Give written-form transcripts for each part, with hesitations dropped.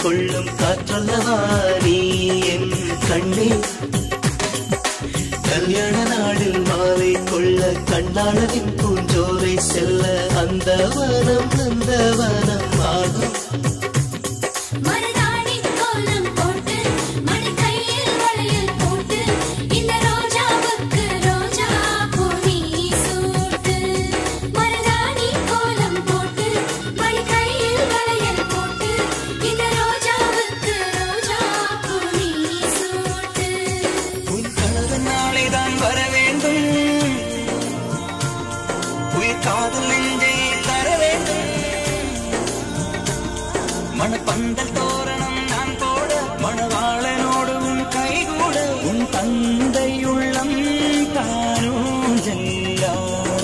கொள்ளும் காற்றல்லவா நீ என் கண்ணே. கல்யாண நாளில் மாலை கொள்ள கண்ணாளரின் பூஞ்சோலை செல்ல அந்த வனம் ஆகும். மணப்பந்தல் தோரணம் நான் போட மணவாளனோடு உன் கைகூட உன் தந்தையுள்ளம் தானும் செல்லாட.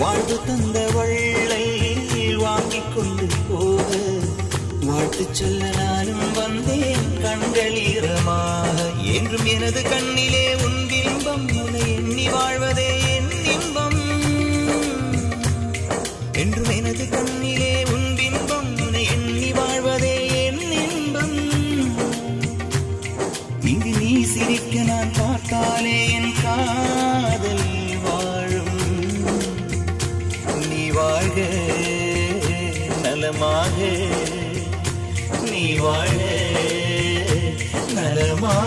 வாழ்வு தந்த வள்ளை வாங்கிக் கொண்டு போக வாழ்த்து சொல்ல நானும் வந்தேன் கண்களீரமாக. என்றும் எனது கண்ணிலே உன் பிம்பம் உன்னை எண்ணி வாழ்வதே என் இன்பம். என்றும் எனது கண்ணிலே உன் பிம்பம் உன்னை எண்ணி வாழ்வதே என் இன்பம். இங்கு நீ சிரிக்க நான் பார்த்தாலே என் காதல் வாழும். நீ வாழ்க நலமாக, நீ வாழ நலமாக.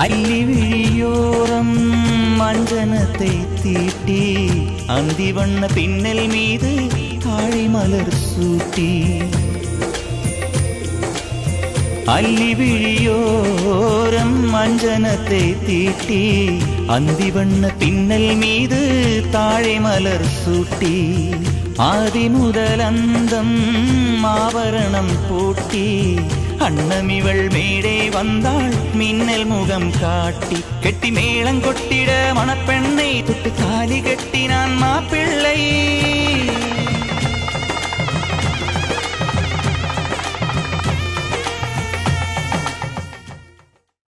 அள்ளி விழியோரம் மஞ்சனத்தை தீட்டி அந்தி வண்ண பின்னல் மீது தாழை மலர் சூட்டி. அள்ளி விழியோரம் மஞ்சனத்தை தீட்டி அந்தி வண்ண பின்னல் மீது தாழை மலர் சூட்டி. ஆதி முதல் அந்தம் ஆவரணம் பூட்டி அன்னமிவள் மேடை வந்தாள் மின்னல் முகம் காட்டி. கெட்டி மேளங்கொட்டிட மணப்பெண்ணை தொட்டு தாலி கட்டினான் மாப்பிள்ளை.